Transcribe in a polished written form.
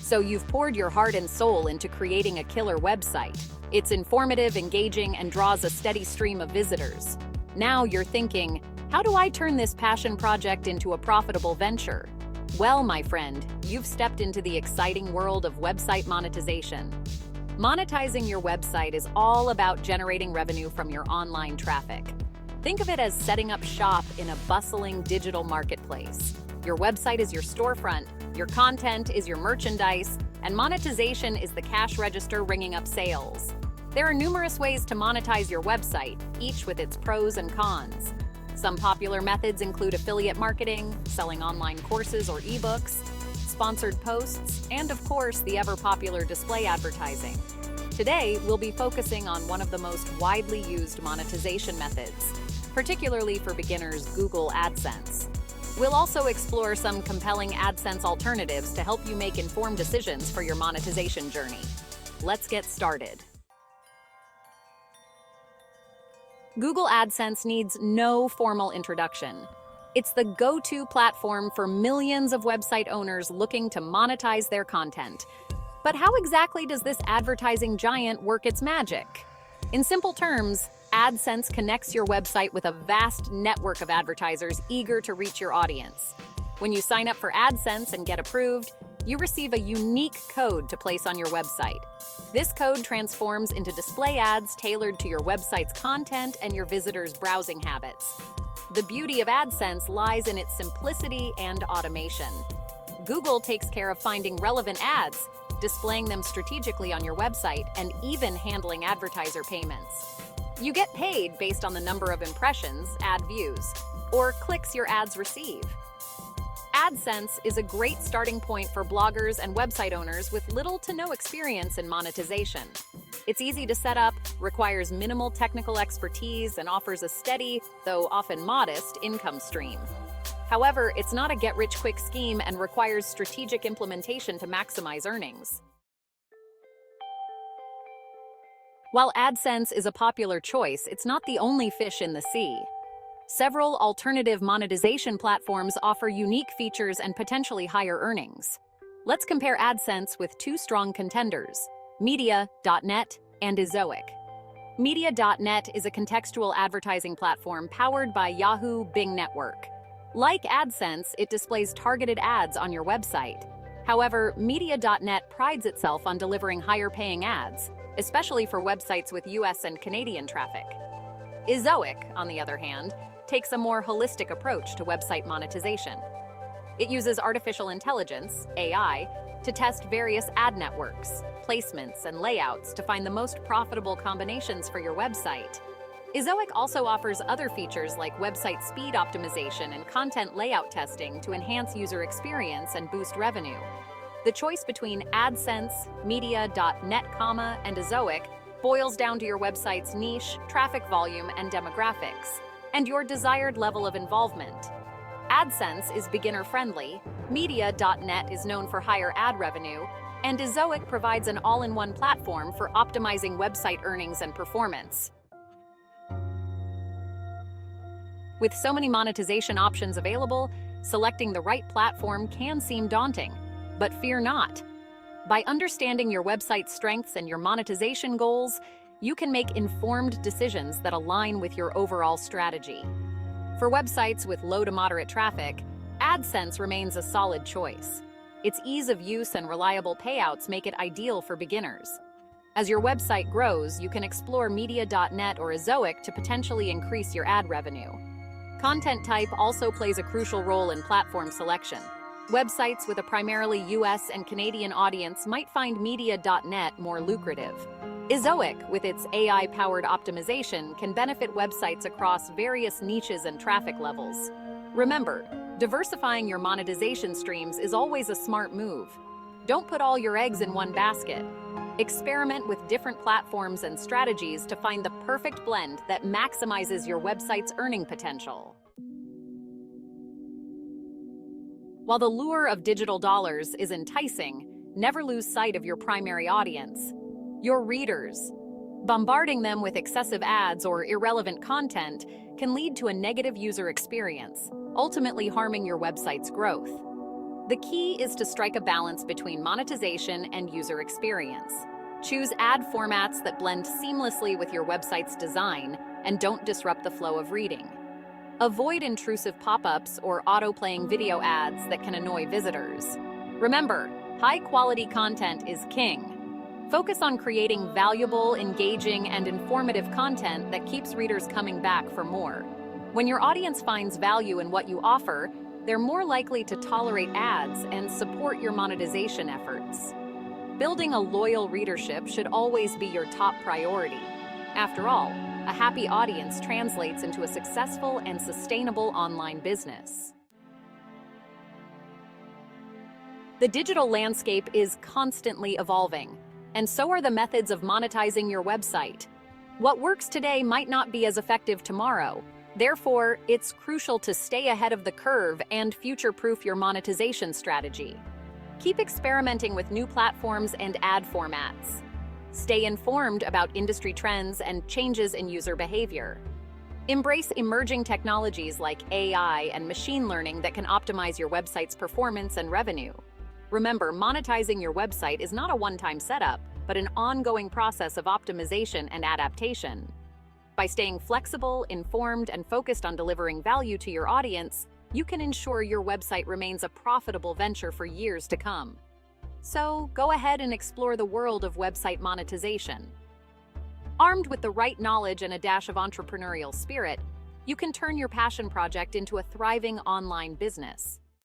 So you've poured your heart and soul into creating a killer website. It's informative, engaging, and draws a steady stream of visitors. Now you're thinking, how do I turn this passion project into a profitable venture? Well, my friend, you've stepped into the exciting world of website monetization. Monetizing your website is all about generating revenue from your online traffic. Think of it as setting up shop in a bustling digital marketplace. Your website is your storefront, your content is your merchandise, and monetization is the cash register ringing up sales. There are numerous ways to monetize your website, each with its pros and cons. Some popular methods include affiliate marketing, selling online courses or ebooks, sponsored posts, and of course, the ever-popular display advertising. Today, we'll be focusing on one of the most widely used monetization methods, particularly for beginners, Google AdSense. We'll also explore some compelling AdSense alternatives to help you make informed decisions for your monetization journey. Let's get started. Google AdSense needs no formal introduction. It's the go-to platform for millions of website owners looking to monetize their content. But how exactly does this advertising giant work its magic? In simple terms, AdSense connects your website with a vast network of advertisers eager to reach your audience. When you sign up for AdSense and get approved, you receive a unique code to place on your website. This code transforms into display ads tailored to your website's content and your visitors' browsing habits. The beauty of AdSense lies in its simplicity and automation. Google takes care of finding relevant ads, displaying them strategically on your website, and even handling advertiser payments. You get paid based on the number of impressions, ad views, or clicks your ads receive. AdSense is a great starting point for bloggers and website owners with little to no experience in monetization. It's easy to set up, requires minimal technical expertise, and offers a steady, though often modest, income stream. However, it's not a get-rich-quick scheme and requires strategic implementation to maximize earnings. While AdSense is a popular choice, it's not the only fish in the sea. Several alternative monetization platforms offer unique features and potentially higher earnings. Let's compare AdSense with two strong contenders, Media.net and Ezoic. Media.net is a contextual advertising platform powered by Yahoo Bing Network. Like AdSense, it displays targeted ads on your website. However, Media.net prides itself on delivering higher-paying ads, especially for websites with US and Canadian traffic. Ezoic, on the other hand, takes a more holistic approach to website monetization. It uses artificial intelligence, AI, to test various ad networks, placements, and layouts to find the most profitable combinations for your website. Ezoic also offers other features like website speed optimization and content layout testing to enhance user experience and boost revenue. The choice between AdSense, Media.net, and Ezoic boils down to your website's niche, traffic volume, and demographics, and your desired level of involvement. AdSense is beginner-friendly, Media.net is known for higher ad revenue, and Ezoic provides an all-in-one platform for optimizing website earnings and performance. With so many monetization options available, selecting the right platform can seem daunting. But fear not. By understanding your website's strengths and your monetization goals, you can make informed decisions that align with your overall strategy. For websites with low to moderate traffic, AdSense remains a solid choice. Its ease of use and reliable payouts make it ideal for beginners. As your website grows, you can explore Media.net or Ezoic to potentially increase your ad revenue. Content type also plays a crucial role in platform selection. Websites with a primarily US and Canadian audience might find Media.net more lucrative. Ezoic, with its AI-powered optimization, can benefit websites across various niches and traffic levels. Remember, diversifying your monetization streams is always a smart move. Don't put all your eggs in one basket. Experiment with different platforms and strategies to find the perfect blend that maximizes your website's earning potential. While the lure of digital dollars is enticing, never lose sight of your primary audience, your readers. Bombarding them with excessive ads or irrelevant content can lead to a negative user experience, ultimately harming your website's growth. The key is to strike a balance between monetization and user experience. Choose ad formats that blend seamlessly with your website's design and don't disrupt the flow of reading. Avoid intrusive pop-ups or auto-playing video ads that can annoy visitors. Remember, high-quality content is king. Focus on creating valuable, engaging, and informative content that keeps readers coming back for more. When your audience finds value in what you offer, they're more likely to tolerate ads and support your monetization efforts. Building a loyal readership should always be your top priority. After all, a happy audience translates into a successful and sustainable online business. The digital landscape is constantly evolving, and so are the methods of monetizing your website. What works today might not be as effective tomorrow. Therefore, it's crucial to stay ahead of the curve and future-proof your monetization strategy. Keep experimenting with new platforms and ad formats. Stay informed about industry trends and changes in user behavior. Embrace emerging technologies like AI and machine learning that can optimize your website's performance and revenue. Remember, monetizing your website is not a one-time setup, but an ongoing process of optimization and adaptation. By staying flexible, informed, and focused on delivering value to your audience, you can ensure your website remains a profitable venture for years to come. So, go ahead and explore the world of website monetization. Armed with the right knowledge and a dash of entrepreneurial spirit, you can turn your passion project into a thriving online business.